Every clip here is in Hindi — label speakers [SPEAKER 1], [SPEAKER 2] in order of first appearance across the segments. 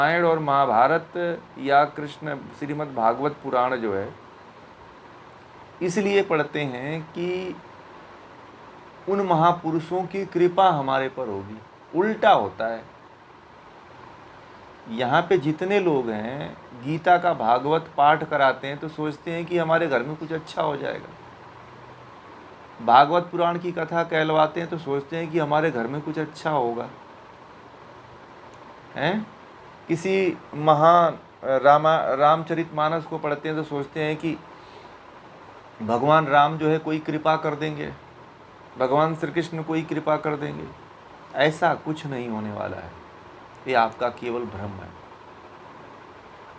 [SPEAKER 1] रामायण और महाभारत या कृष्ण श्रीमद् भागवत पुराण जो है इसलिए पढ़ते हैं कि उन महापुरुषों की कृपा हमारे पर होगी। उल्टा होता है। यहाँ पे जितने लोग हैं गीता का भागवत पाठ कराते हैं तो सोचते हैं कि हमारे घर में कुछ अच्छा हो जाएगा। भागवत पुराण की कथा कहलवाते हैं तो सोचते हैं कि हमारे घर में कुछ अच्छा होगा। हैं? किसी महान रामचरितमानस को पढ़ते हैं तो सोचते हैं कि भगवान राम जो है कोई कृपा कर देंगे, भगवान श्री कृष्ण कोई कृपा कर देंगे। ऐसा कुछ नहीं होने वाला है। ये आपका केवल भ्रम है।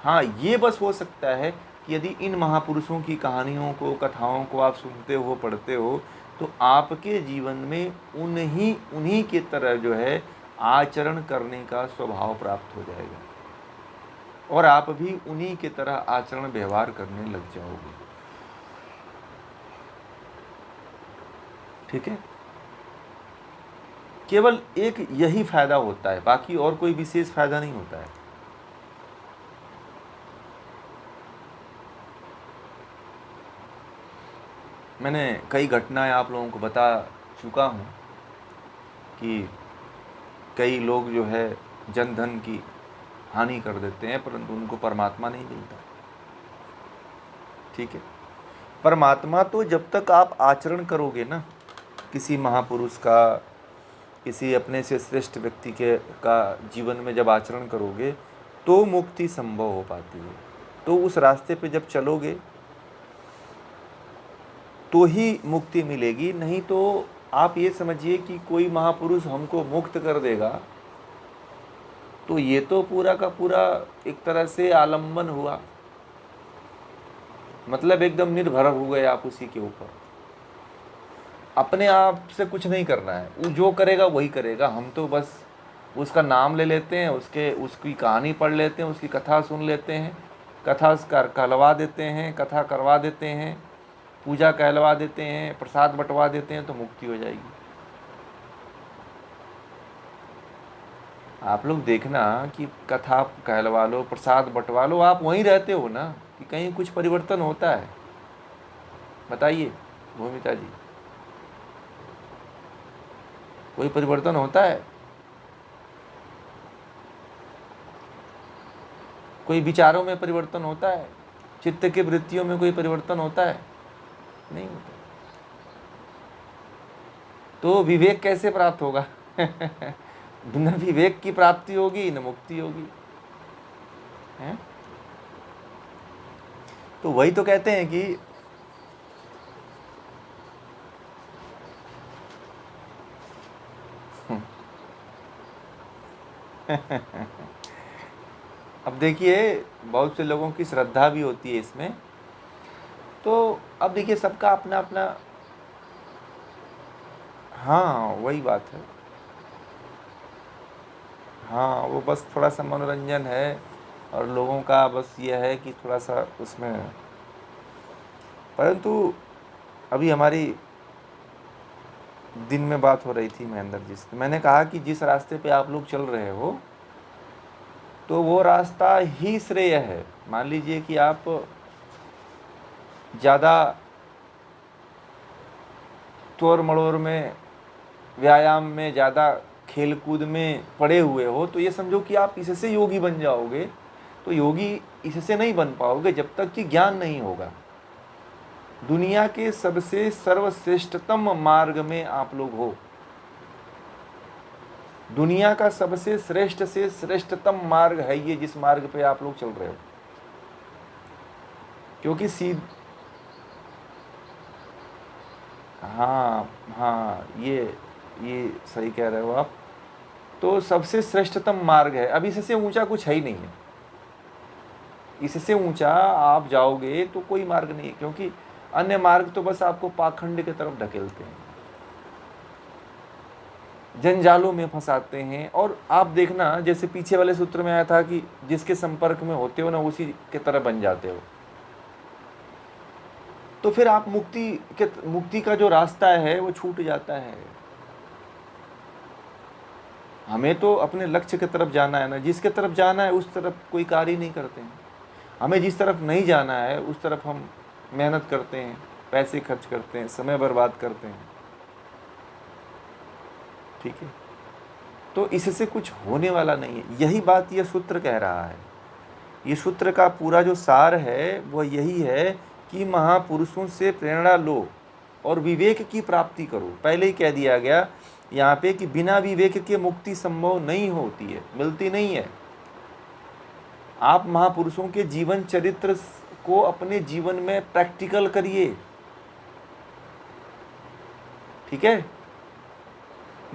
[SPEAKER 1] हाँ, ये बस हो सकता है कि यदि इन महापुरुषों की कहानियों को, कथाओं को आप सुनते हो, पढ़ते हो, तो आपके जीवन में उन्हीं की तरह जो है आचरण करने का स्वभाव प्राप्त हो जाएगा और आप भी उन्हीं की तरह आचरण व्यवहार करने लग जाओगे। ठीक है? केवल एक यही फायदा होता है, बाकी और कोई विशेष फायदा नहीं होता है। मैंने कई घटनाएं आप लोगों को बता चुका हूँ कि कई लोग जो है जन धन की हानि कर देते हैं परंतु उनको परमात्मा नहीं मिलता। ठीक है? परमात्मा तो जब तक आप आचरण करोगे ना, किसी महापुरुष का, किसी अपने से श्रेष्ठ व्यक्ति के का जीवन में जब आचरण करोगे तो मुक्ति संभव हो पाती है। तो उस रास्ते पे जब चलोगे तो ही मुक्ति मिलेगी। नहीं तो आप ये समझिए कि कोई महापुरुष हमको मुक्त कर देगा तो ये तो पूरा का पूरा एक तरह से आलम्बन हुआ, मतलब एकदम निर्भर हो गए आप उसी के ऊपर। अपने आप से कुछ नहीं करना है, वो जो करेगा वही करेगा। हम तो बस उसका नाम ले लेते हैं, उसकी कहानी पढ़ लेते हैं, उसकी कथा सुन लेते हैं, कथा कहलवा देते हैं, कथा करवा देते हैं, पूजा कहलवा देते हैं, प्रसाद बंटवा देते हैं तो मुक्ति हो जाएगी। आप लोग देखना कि कथा कहलवा लो, प्रसाद बंटवा लो, आप वहीं रहते हो ना कि कहीं कुछ परिवर्तन होता है? बताइए भूमिका जी, कोई परिवर्तन होता है? कोई विचारों में परिवर्तन होता है? चित्त के वृत्तियों में कोई परिवर्तन होता है? नहीं होता। तो विवेक कैसे प्राप्त होगा? न विवेक की प्राप्ति होगी न मुक्ति होगी। है? तो वही तो कहते हैं कि अब देखिए बहुत से लोगों की श्रद्धा भी होती है इसमें। तो अब देखिए सबका अपना अपना, हाँ वही बात है। हाँ, वो बस थोड़ा सा मनोरंजन है और लोगों का बस ये है कि थोड़ा सा उसमें, परंतु अभी हमारी दिन में बात हो रही थी महेंद्र जी से, मैंने कहा कि जिस रास्ते पे आप लोग चल रहे हो तो वो रास्ता ही श्रेय है। मान लीजिए कि आप ज़्यादा तोड़ मड़ोड़ में, व्यायाम में, ज़्यादा खेल कूद में पड़े हुए हो तो ये समझो कि आप इससे योगी बन जाओगे। तो योगी इससे नहीं बन पाओगे जब तक कि ज्ञान नहीं होगा। दुनिया के सबसे सर्वश्रेष्ठतम मार्ग में आप लोग हो। दुनिया का सबसे श्रेष्ठ से श्रेष्ठतम मार्ग है ये, जिस मार्ग पे आप लोग चल रहे हो। क्योंकि हाँ हाँ, ये सही कह रहे हो आप। तो सबसे श्रेष्ठतम मार्ग है। अब इससे ऊंचा कुछ है ही नहीं है। इससे ऊंचा आप जाओगे तो कोई मार्ग नहीं है, क्योंकि अन्य मार्ग तो बस आपको पाखंड की तरफ ढकेलते हैं, जंजालों में फंसाते हैं। और आप देखना जैसे पीछे वाले सूत्र में आया था कि जिसके संपर्क में होते हो ना उसी के तरह बन जाते हो। तो फिर आप मुक्ति का जो रास्ता है वो छूट जाता है। हमें तो अपने लक्ष्य की तरफ जाना है ना, जिसके तरफ जाना है उस तरफ कोई कार्य नहीं करते हैं। हमें जिस तरफ नहीं जाना है उस तरफ हम मेहनत करते हैं, पैसे खर्च करते हैं, समय बर्बाद करते हैं। ठीक है, तो इससे कुछ होने वाला नहीं है। यही बात ये सूत्र कह रहा है। ये सूत्र का पूरा जो सार है वह यही है कि महापुरुषों से प्रेरणा लो और विवेक की प्राप्ति करो। पहले ही कह दिया गया यहाँ पे कि बिना विवेक के मुक्ति संभव नहीं होती है, मिलती नहीं है। आप महापुरुषों के जीवन चरित्र को अपने जीवन में प्रैक्टिकल करिए। ठीक है,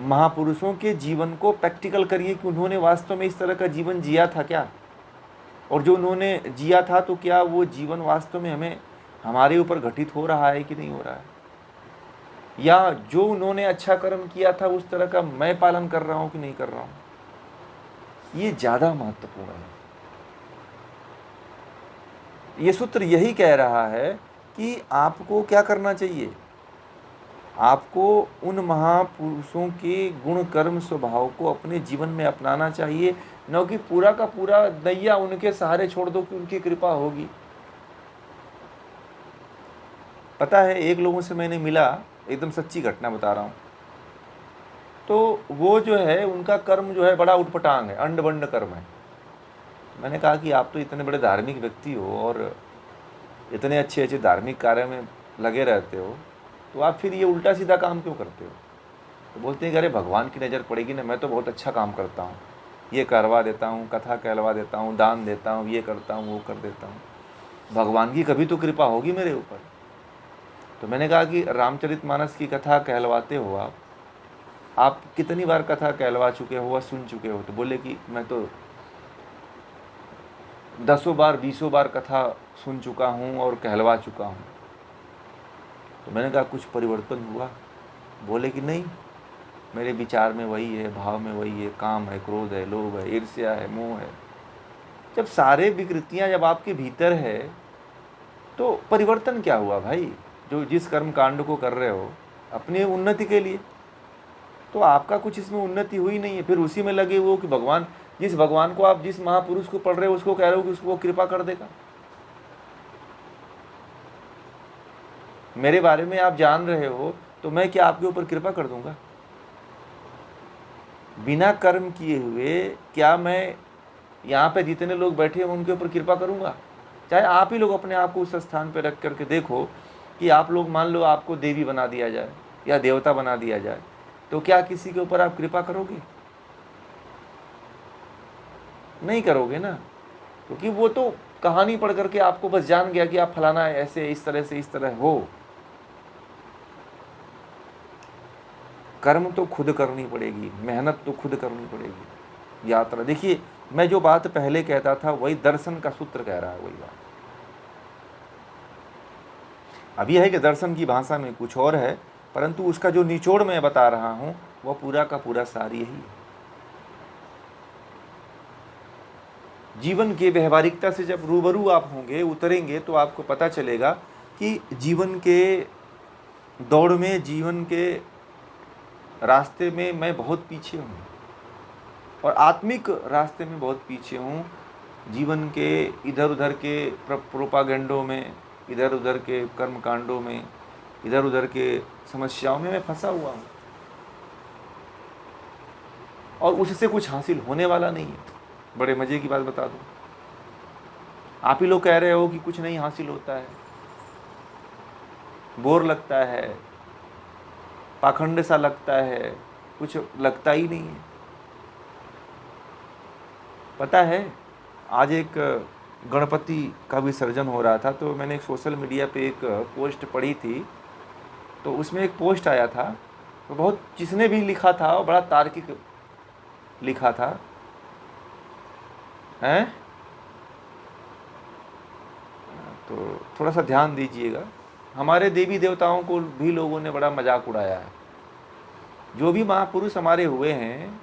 [SPEAKER 1] महापुरुषों के जीवन को प्रैक्टिकल करिए कि उन्होंने वास्तव में इस तरह का जीवन जिया था क्या, और जो उन्होंने जिया था तो क्या वो जीवन वास्तव में हमें हमारे ऊपर घटित हो रहा है कि नहीं हो रहा है, या जो उन्होंने अच्छा कर्म किया था उस तरह का मैं पालन कर रहा हूं कि नहीं कर रहा हूं। ये ज़्यादा महत्वपूर्ण है। ये सूत्र यही कह रहा है कि आपको क्या करना चाहिए, आपको उन महापुरुषों के गुण कर्म स्वभाव को अपने जीवन में अपनाना चाहिए, न कि पूरा का पूरा नैया उनके सहारे छोड़ दो कि उनकी कृपा होगी। पता है, एक लोगों से मैंने मिला, एकदम सच्ची घटना बता रहा हूँ, तो वो जो है उनका कर्म जो है बड़ा उटपटांग है, अंड बंड कर्म है। मैंने कहा कि आप तो इतने बड़े धार्मिक व्यक्ति हो और इतने अच्छे अच्छे धार्मिक कार्य में लगे रहते हो, तो आप फिर ये उल्टा सीधा काम क्यों करते हो। तो बोलते हैं कि अरे भगवान की नज़र पड़ेगी ना, मैं तो बहुत अच्छा काम करता हूँ, ये करवा देता हूँ, कथा कहलवा देता हूँ, दान देता हूँ, ये करता हूँ, वो कर देता हूँ, भगवान की कभी तो कृपा होगी मेरे ऊपर। तो मैंने कहा कि रामचरितमानस की कथा कहलवाते हो आप कितनी बार कथा कहलवा चुके हो, सुन चुके हो। तो बोले कि मैं तो 10 बार 20 बार कथा सुन चुका हूँ और कहलवा चुका हूँ। तो मैंने कहा कुछ परिवर्तन हुआ। बोले कि नहीं, मेरे विचार में वही है, भाव में वही है, काम है, क्रोध है, लोभ है, ईर्ष्या है, मोह है। जब सारे विकृतियाँ जब आपके भीतर है तो परिवर्तन क्या हुआ भाई। जो जिस कर्म कांड को कर रहे हो अपनी उन्नति के लिए, तो आपका कुछ इसमें उन्नति हुई नहीं है। फिर उसी में लगे वो कि भगवान, जिस भगवान को आप जिस महापुरुष को पढ़ रहे हो उसको कह रहे हो कि उसको वो कृपा कर देगा। मेरे बारे में आप जान रहे हो तो मैं क्या आपके ऊपर कृपा कर दूंगा। बिना कर्म किए हुए क्या मैं यहाँ पे जितने लोग बैठे हैं उनके ऊपर कृपा करूँगा। चाहे आप ही लोग अपने आप को उस स्थान पर रख करके देखो कि आप लोग मान लो आपको देवी बना दिया जाए या देवता बना दिया जाए, तो क्या किसी के ऊपर आप कृपा करोगे? नहीं करोगे ना, क्योंकि वो तो कहानी पढ़ करके आपको बस जान गया कि आप फलाना ऐसे इस तरह से इस तरह हो। कर्म तो खुद करनी पड़ेगी, मेहनत तो खुद करनी पड़ेगी। यात्रा देखिए, मैं जो बात पहले कहता था वही दर्शन का सूत्र कह रहा है, वही बात। अब यह है कि दर्शन की भाषा में कुछ और है, परंतु उसका जो निचोड़ मैं बता रहा हूँ वह पूरा का पूरा सार यही है। जीवन के व्यवहारिकता से जब रूबरू आप होंगे, उतरेंगे, तो आपको पता चलेगा कि जीवन के दौड़ में, जीवन के रास्ते में मैं बहुत पीछे हूँ और आत्मिक रास्ते में बहुत पीछे हूँ। जीवन के इधर उधर के प्रोपागेंडों में, इधर उधर के कर्मकांडों में, इधर उधर के समस्याओं में मैं फंसा हुआ हूँ और उससे कुछ हासिल होने वाला नहीं है। बड़े मज़े की बात बता दूँ, आप ही लोग कह रहे हो कि कुछ नहीं हासिल होता है, बोर लगता है, पाखंड सा लगता है, कुछ लगता ही नहीं है। पता है, आज एक गणपति का विसर्जन हो रहा था, तो मैंने एक सोशल मीडिया पे एक पोस्ट पढ़ी थी। तो उसमें एक पोस्ट आया था, तो बहुत, जिसने भी लिखा था वो बड़ा तार्किक लिखा था, हैं। तो थोड़ा सा ध्यान दीजिएगा। हमारे देवी देवताओं को भी लोगों ने बड़ा मजाक उड़ाया है। जो भी महापुरुष हमारे हुए हैं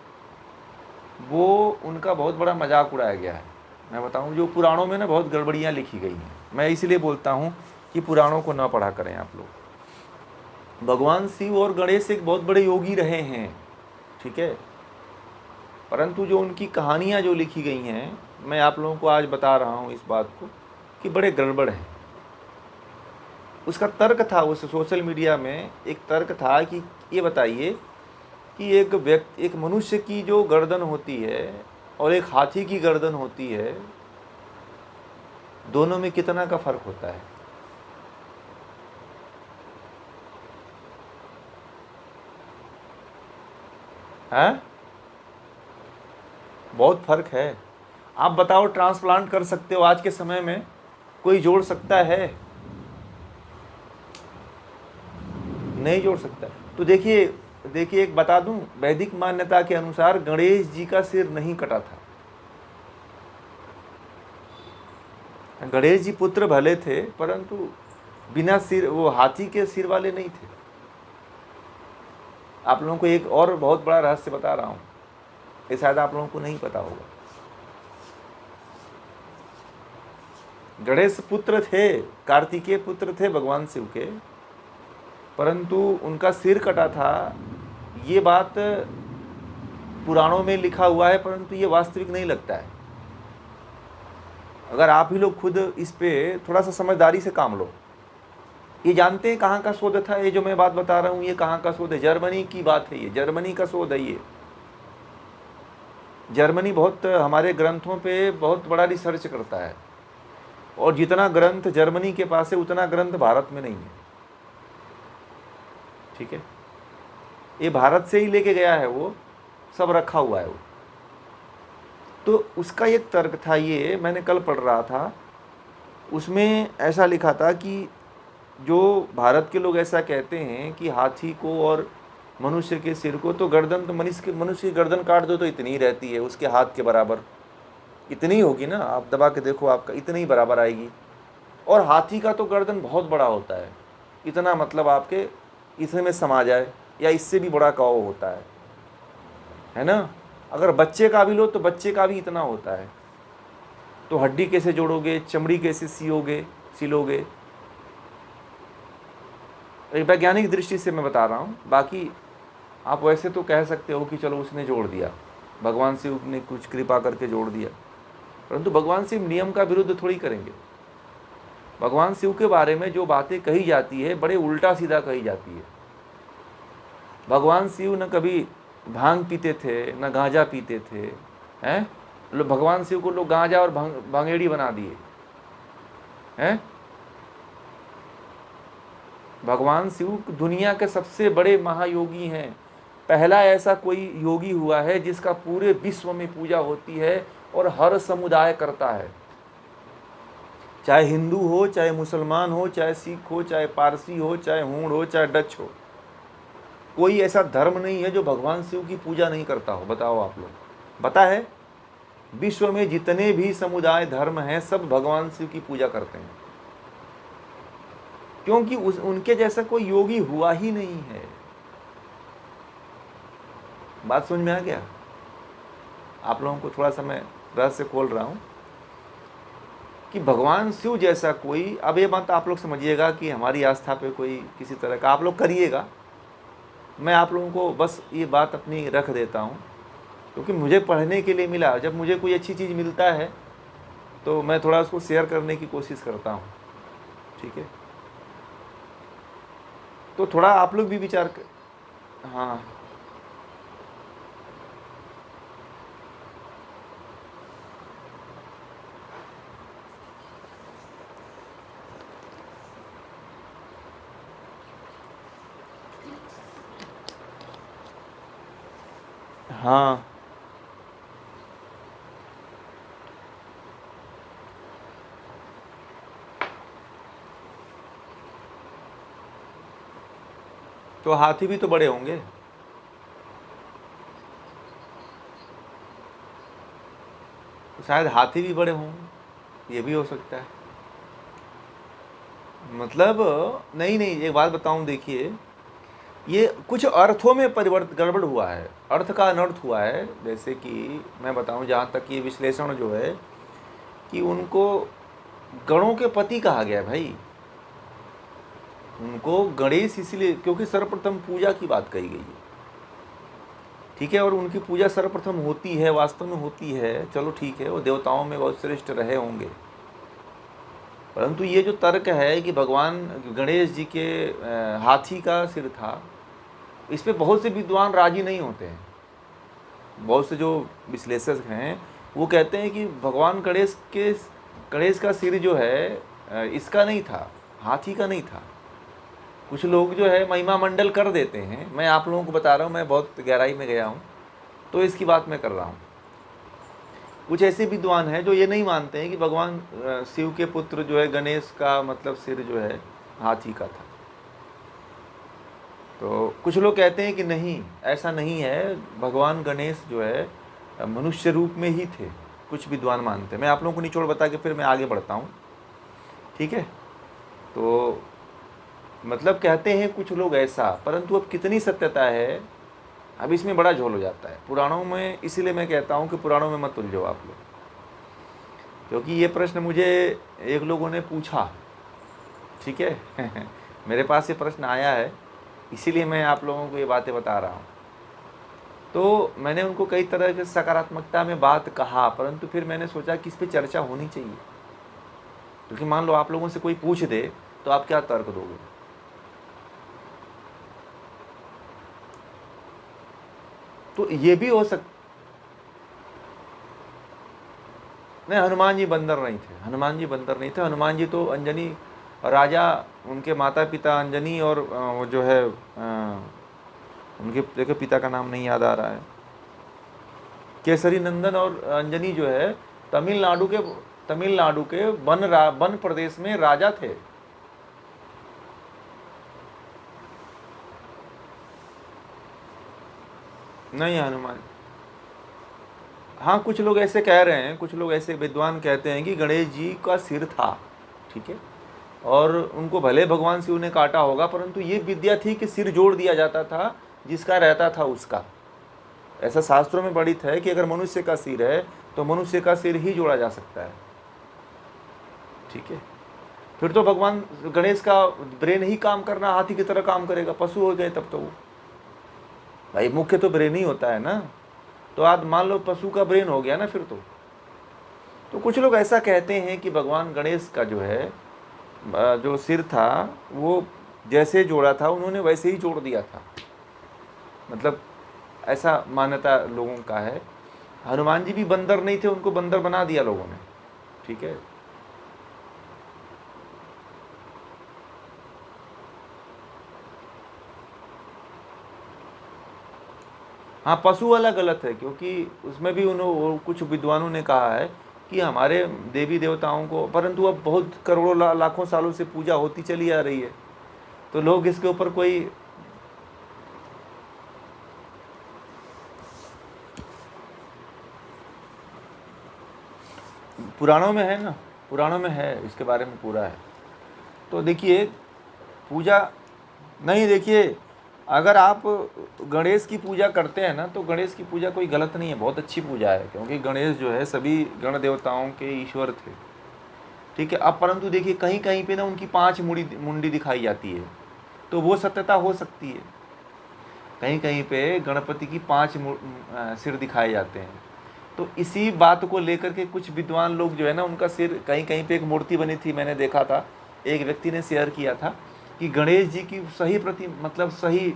[SPEAKER 1] वो उनका बहुत बड़ा मजाक उड़ाया गया है। मैं बताऊं, जो पुराणों में ना बहुत गड़बड़ियाँ लिखी गई हैं। मैं इसलिए बोलता हूँ कि पुराणों को ना पढ़ा करें आप लोग। भगवान शिव और गणेश एक बहुत बड़े योगी रहे हैं, ठीक है, परंतु जो उनकी कहानियाँ जो लिखी गई हैं, मैं आप लोगों को आज बता रहा हूँ इस बात को कि बड़े गड़बड़ हैं। उसका तर्क था, उस सोशल मीडिया में एक तर्क था कि ये बताइए कि एक मनुष्य की जो गर्दन होती है और एक हाथी की गर्दन होती है, दोनों में कितना का फर्क होता है? हैं? बहुत फर्क है। आप बताओ, ट्रांसप्लांट कर सकते हो आज के समय में? कोई जोड़ सकता है? नहीं जोड़ सकता। तो देखिए देखिए, एक बता दूं, वैदिक मान्यता के अनुसार गणेश जी का सिर नहीं कटा था। गणेश जी पुत्र भले थे, परंतु बिना सिर, वो हाथी के सिर वाले नहीं थे। आप लोगों को एक और बहुत बड़ा रहस्य बता रहा हूं, ये शायद आप लोगों को नहीं पता होगा। गणेश पुत्र थे, कार्तिकेय पुत्र थे भगवान शिव के, परंतु उनका सिर कटा था। ये बात पुराणों में लिखा हुआ है, परंतु ये वास्तविक नहीं लगता है। अगर आप ही लोग खुद इस पे थोड़ा सा समझदारी से काम लो। ये जानते हैं कहाँ का शोध था? ये जो मैं बात बता रहा हूँ, ये कहाँ का शोध है? जर्मनी की बात है, ये जर्मनी का शोध है। ये जर्मनी बहुत हमारे ग्रंथों पे बहुत बड़ा रिसर्च करता है, और जितना ग्रंथ जर्मनी के पास है उतना ग्रंथ भारत में नहीं है। ठीक है, ये भारत से ही लेके गया है, वो सब रखा हुआ है वो। तो उसका एक तर्क था, ये मैंने कल पढ़ रहा था, उसमें ऐसा लिखा था कि जो भारत के लोग ऐसा कहते हैं कि हाथी को और मनुष्य के सिर को, तो गर्दन तो मनुष्य की गर्दन काट दो तो इतनी ही रहती है, उसके हाथ के बराबर इतनी होगी ना, आप दबा के देखो आपका इतनी ही बराबर आएगी। और हाथी का तो गर्दन बहुत बड़ा होता है, इतना मतलब आपके इतने में समा जाए, या इससे भी बड़ा का वो होता है ना। अगर बच्चे का भी लो तो बच्चे का भी इतना होता है। तो हड्डी कैसे जोड़ोगे, चमड़ी कैसे सिलोगे? एक वैज्ञानिक दृष्टि से मैं बता रहा हूँ। बाकी आप वैसे तो कह सकते हो कि चलो उसने जोड़ दिया, भगवान शिव ने कुछ कृपा करके जोड़ दिया, परंतु भगवान शिव नियम का विरुद्ध थोड़ी करेंगे। भगवान शिव के बारे में जो बातें कही जाती है, बड़े उल्टा सीधा कही जाती है। भगवान शिव न कभी भांग पीते थे, न गांजा पीते थे, हैं? भगवान शिव को लोग गांजा और भांगेड़ी बना दिए हैं। भगवान शिव दुनिया के सबसे बड़े महायोगी हैं। पहला ऐसा कोई योगी हुआ है जिसका पूरे विश्व में पूजा होती है और हर समुदाय करता है, चाहे हिंदू हो, चाहे मुसलमान हो, चाहे सिख हो, चाहे पारसी हो, चाहे हूण हो, चाहे डच हो। कोई ऐसा धर्म नहीं है जो भगवान शिव की पूजा नहीं करता हो। बताओ आप लोग, पता है विश्व में जितने भी समुदाय धर्म हैं, सब भगवान शिव की पूजा करते हैं, क्योंकि उनके जैसा कोई योगी हुआ ही नहीं है। बात समझ में आ गया? आप लोगों को थोड़ा सा मैं रहस्य खोल रहा हूं कि भगवान शिव जैसा कोई, अब ये बात आप लोग समझिएगा कि हमारी आस्था पे कोई किसी तरह का आप लोग करिएगा, मैं आप लोगों को बस ये बात अपनी रख देता हूँ, क्योंकि मुझे पढ़ने के लिए मिला। जब मुझे कोई अच्छी चीज़ मिलता है तो मैं थोड़ा उसको शेयर करने की कोशिश करता हूँ। ठीक है, तो थोड़ा आप लोग भी विचार कर। हाँ, हाँ, तो हाथी भी तो बड़े होंगे, शायद हाथी भी बड़े होंगे, ये भी हो सकता है। मतलब नहीं नहीं, एक बात बताऊं, देखिए ये कुछ अर्थों में परिवर्तन गड़बड़ हुआ है, अर्थ का अनर्थ हुआ है। जैसे कि मैं बताऊं, जहाँ तक ये विश्लेषण जो है कि उनको गणों के पति कहा गया है भाई। उनको गणेश इसलिए क्योंकि सर्वप्रथम पूजा की बात कही गई है। ठीक है। और उनकी पूजा सर्वप्रथम होती है, वास्तव में होती है, चलो ठीक है, वो देवताओं में बहुत श्रेष्ठ रहे होंगे। परंतु ये जो तर्क है कि भगवान गणेश जी के हाथी का सिर था, इस पे बहुत से विद्वान राजी नहीं होते हैं। बहुत से जो विश्लेषक हैं वो कहते हैं कि भगवान गणेश का सिर जो है इसका नहीं था, हाथी का नहीं था। कुछ लोग जो है महिमा मंडल कर देते हैं, मैं आप लोगों को बता रहा हूँ, मैं बहुत गहराई में गया हूँ तो इसकी बात मैं कर रहा हूँ। कुछ ऐसे विद्वान हैं जो ये नहीं मानते हैं कि भगवान शिव के पुत्र जो है गणेश का मतलब सिर जो है हाथी का था। तो कुछ लोग कहते हैं कि नहीं, ऐसा नहीं है, भगवान गणेश जो है मनुष्य रूप में ही थे। कुछ विद्वान मानते हैं। मैं आप लोगों को निचोड़ बता के फिर मैं आगे बढ़ता हूँ, ठीक है। तो मतलब कहते हैं कुछ लोग ऐसा, परंतु अब कितनी सत्यता है, अब इसमें बड़ा झोल हो जाता है पुराणों में। इसीलिए मैं कहता हूँ कि पुराणों में मत उलझो आप लोग, क्योंकि ये प्रश्न मुझे एक लोगों ने पूछा, ठीक है मेरे पास ये प्रश्न आया है, इसीलिए मैं आप लोगों को ये बातें बता रहा हूँ। तो मैंने उनको कई तरह के सकारात्मकता में बात कहा, परंतु फिर मैंने सोचा कि इस पर चर्चा होनी चाहिए, क्योंकि मान लो आप लोगों से कोई पूछ दे तो आप क्या तर्क दोगे। तो ये भी हो सकता, नहीं, हनुमान जी बंदर नहीं थे, हनुमान जी बंदर नहीं थे। हनुमान जी तो अंजनी राजा, उनके माता पिता अंजनी और वो जो है उनके देखो पिता का नाम नहीं याद आ रहा है, केसरी नंदन और अंजनी जो है तमिलनाडु के वन प्रदेश में राजा थे। नहीं हनुमान, हाँ कुछ लोग ऐसे कह रहे हैं, कुछ लोग ऐसे विद्वान कहते हैं कि गणेश जी का सिर था, ठीक है, और उनको भले भगवान शिव ने काटा होगा, परंतु ये विद्या थी कि सिर जोड़ दिया जाता था, जिसका रहता था उसका। ऐसा शास्त्रों में वर्णित है कि अगर मनुष्य का सिर है तो मनुष्य का सिर ही जोड़ा जा सकता है, ठीक है। फिर तो भगवान गणेश का ब्रेन ही काम करना हाथी की तरह काम करेगा, पशु हो गए तब तो वो, भाई मुख्य तो ब्रेन ही होता है ना। तो आप मान लो पशु का ब्रेन हो गया ना फिर तो कुछ लोग ऐसा कहते हैं कि भगवान गणेश का जो है जो सिर था वो जैसे जोड़ा था उन्होंने वैसे ही जोड़ दिया था, मतलब ऐसा मान्यता लोगों का है। हनुमान जी भी बंदर नहीं थे, उनको बंदर बना दिया लोगों ने, ठीक है। हाँ पशु वाला गलत है, क्योंकि उसमें भी उन्होंने कुछ विद्वानों ने कहा है कि हमारे देवी देवताओं को, परंतु अब बहुत करोड़ों लाखों सालों से पूजा होती चली आ रही है, तो लोग इसके ऊपर कोई, पुराणों में है ना, पुराणों में है, इसके बारे में पूरा है। तो देखिए पूजा, नहीं देखिए अगर आप गणेश की पूजा करते हैं ना तो गणेश की पूजा कोई गलत नहीं है, बहुत अच्छी पूजा है, क्योंकि गणेश जो है सभी गण देवताओं के ईश्वर थे, ठीक है। अब परंतु देखिए कहीं कहीं पे ना उनकी 5 मुंडी दिखाई जाती है, तो वो सत्यता हो सकती है। कहीं कहीं पे गणपति की 5 सिर दिखाए जाते हैं, तो इसी बात को लेकर के कुछ विद्वान लोग जो है ना उनका सिर, कहीं कहीं पे एक मूर्ति बनी थी, मैंने देखा था, एक व्यक्ति ने शेयर किया था कि गणेश जी की सही मतलब सही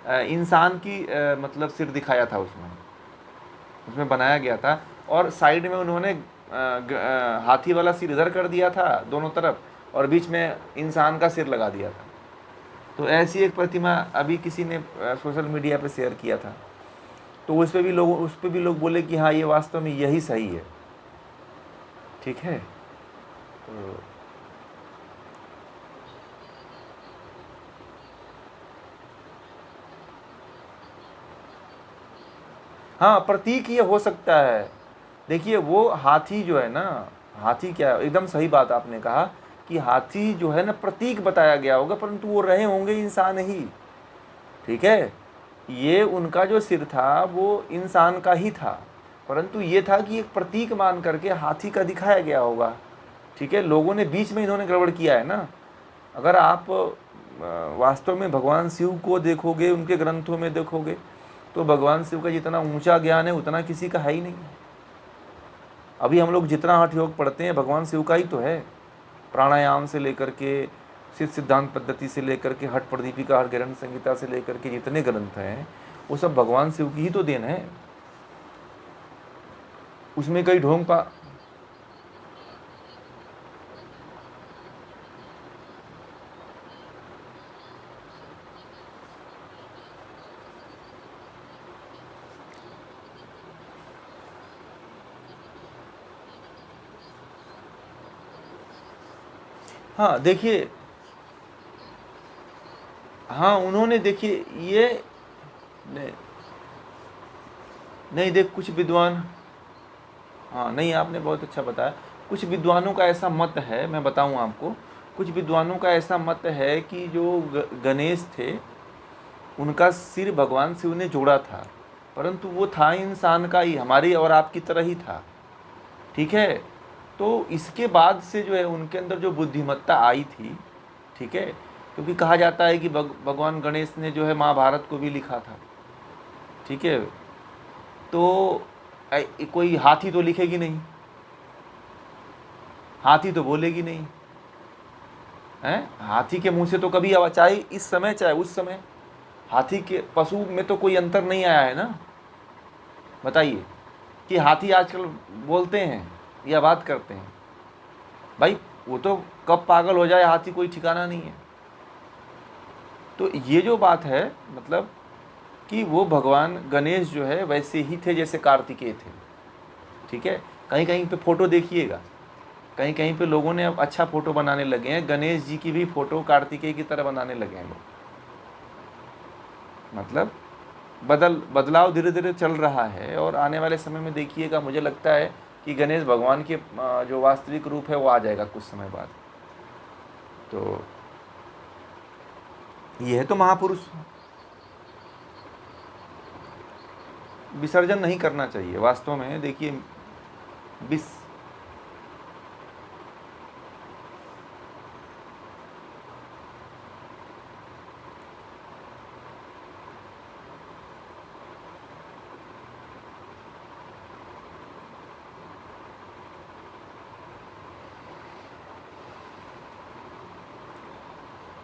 [SPEAKER 1] इंसान की मतलब सिर दिखाया था उसमें बनाया गया था, और साइड में उन्होंने हाथी वाला सिर इधर कर दिया था दोनों तरफ, और बीच में इंसान का सिर लगा दिया था। तो ऐसी एक प्रतिमा अभी किसी ने सोशल मीडिया पे शेयर किया था, तो उस पर भी लोग बोले कि हाँ ये वास्तव में यही सही है, ठीक है। तो हाँ प्रतीक ये हो सकता है। देखिए वो हाथी जो है ना, हाथी क्या, एकदम सही बात आपने कहा कि हाथी जो है ना प्रतीक बताया गया होगा, परंतु वो रहे होंगे इंसान ही, ठीक है। ये उनका जो सिर था वो इंसान का ही था, परंतु ये था कि एक प्रतीक मान करके हाथी का दिखाया गया होगा, ठीक है। लोगों ने बीच में इन्होंने गड़बड़ किया है ना। अगर आप वास्तव में भगवान शिव को देखोगे, उनके ग्रंथों में देखोगे, तो भगवान शिव का जितना ऊंचा ज्ञान है उतना किसी का है ही नहीं। अभी हम लोग जितना हठ योग पढ़ते हैं भगवान शिव का ही तो है। प्राणायाम से लेकर के सिद्ध सिद्धांत पद्धति से लेकर के हठ प्रदीपिका, हठ ग्रंथ संहिता से लेकर के जितने ग्रंथ हैं वो सब भगवान शिव की ही तो देन है। उसमें कई ढोंग पा हाँ देखिए, हाँ उन्होंने देखिए ये नहीं, नहीं देख कुछ विद्वान, हाँ नहीं आपने बहुत अच्छा बताया। कुछ विद्वानों का ऐसा मत है, मैं बताऊं आपको, कुछ विद्वानों का ऐसा मत है कि जो गणेश थे उनका सिर भगवान शिव ने जोड़ा था, परंतु वो था इंसान का ही, हमारी और आपकी तरह ही था। ठीक है, तो इसके बाद से जो है उनके अंदर जो बुद्धिमत्ता आई थी, ठीक है, क्योंकि कहा जाता है कि भगवान गणेश ने जो है महाभारत को भी लिखा था। ठीक है, तो कोई हाथी तो लिखेगी नहीं, हाथी तो बोलेगी नहीं है, हाथी के मुंह से तो कभी आवाज, चाहे इस समय चाहे उस समय, हाथी के पशु में तो कोई अंतर नहीं आया है ना। बताइए कि हाथी आजकल बोलते हैं या बात करते हैं, भाई वो तो कब पागल हो जाए हाथी कोई ठिकाना नहीं है। तो ये जो बात है मतलब कि वो भगवान गणेश जो है वैसे ही थे जैसे कार्तिकेय थे। ठीक है, कहीं कहीं पे फोटो देखिएगा, कहीं कहीं पे लोगों ने अब अच्छा फोटो बनाने लगे हैं, गणेश जी की भी फोटो कार्तिकेय की तरह बनाने लगे हैं लोग। मतलब बदलाव धीरे धीरे चल रहा है, और आने वाले समय में देखिएगा, मुझे लगता है कि गणेश भगवान के जो वास्तविक रूप है वो आ जाएगा कुछ समय बाद। तो ये है तो महापुरुष, विसर्जन नहीं करना चाहिए वास्तव में। देखिए विस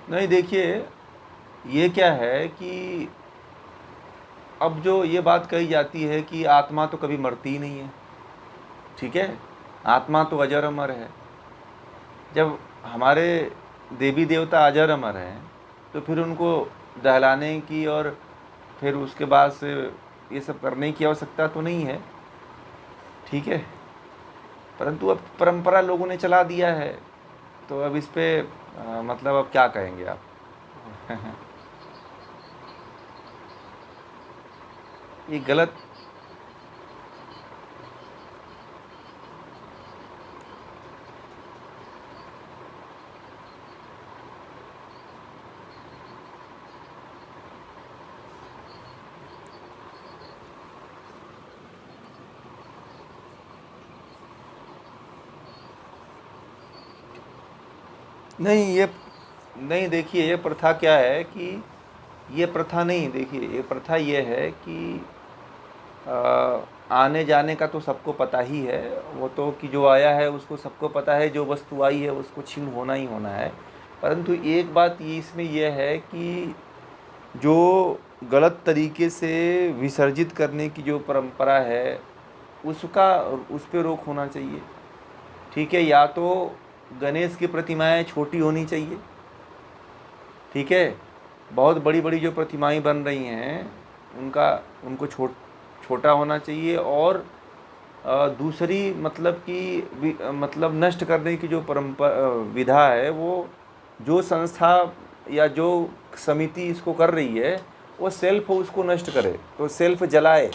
[SPEAKER 1] नहीं देखिए, ये क्या है कि अब जो ये बात कही जाती है कि आत्मा तो कभी मरती ही नहीं है। ठीक है, आत्मा तो अजर अमर है। जब हमारे देवी देवता अजर अमर हैं तो फिर उनको दहलाने की और फिर उसके बाद से ये सब करने की आवश्यकता तो नहीं है। ठीक है, परंतु अब परंपरा लोगों ने चला दिया है, तो अब इस पे मतलब अब क्या कहेंगे आप। ये गलत, नहीं ये, नहीं देखिए ये प्रथा क्या है कि ये प्रथा नहीं, देखिए ये प्रथा ये है कि आने जाने का तो सबको पता ही है, वो तो कि जो आया है उसको सबको पता है, जो वस्तु आई है उसको छीन होना ही होना है। परंतु एक बात ये इसमें यह है कि जो गलत तरीके से विसर्जित करने की जो परंपरा है उसका, उस पर रोक होना चाहिए। ठीक है, या तो गणेश की प्रतिमाएं छोटी होनी चाहिए। ठीक है, बहुत बड़ी बड़ी जो प्रतिमाएं बन रही हैं उनको छोटा होना चाहिए। और दूसरी मतलब कि मतलब नष्ट करने की जो परंपरा विधा है, वो जो संस्था या जो समिति इसको कर रही है वो सेल्फ उसको नष्ट करे, तो सेल्फ जलाए,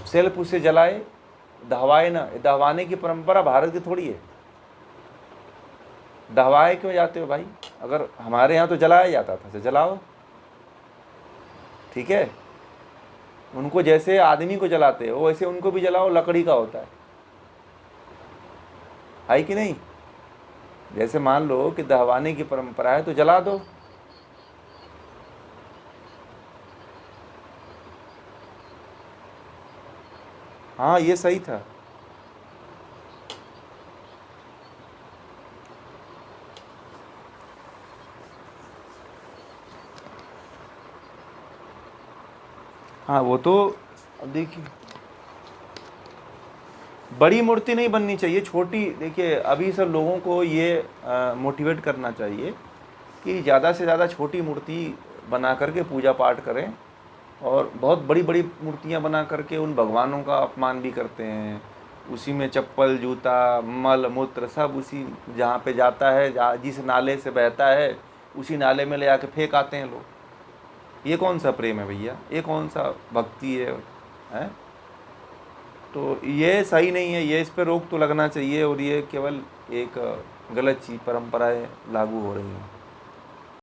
[SPEAKER 1] सेल्फ उसे जलाए, दहवाए ना। दहवाने की परंपरा भारत की थोड़ी है। दहवाए क्यों जाते हो भाई, अगर हमारे यहाँ तो जलाया जाता था तो जलाओ। ठीक है, उनको जैसे आदमी को जलाते हो वैसे उनको भी जलाओ, लकड़ी का होता है कि नहीं। जैसे मान लो कि दहवाने की परंपरा है तो जला दो। हाँ ये सही था। हाँ वो तो, अब देखिए बड़ी मूर्ति नहीं बननी चाहिए, छोटी। देखिए अभी सब लोगों को ये मोटिवेट करना चाहिए कि ज़्यादा से ज़्यादा छोटी मूर्ति बना करके पूजा पाठ करें, और बहुत बड़ी बड़ी मूर्तियाँ बना करके उन भगवानों का अपमान भी करते हैं। उसी में चप्पल जूता मल मूत्र सब उसी जहाँ पे जाता है, जहाँ जिस नाले से बहता है उसी नाले में ले आके फेंक आते हैं लोग। ये कौन सा प्रेम है भैया, ये कौन सा भक्ति है? तो ये सही नहीं है, ये इस पे रोक तो लगना चाहिए, और ये केवल एक गलत चीज़ परंपराएं लागू हो रही हैं।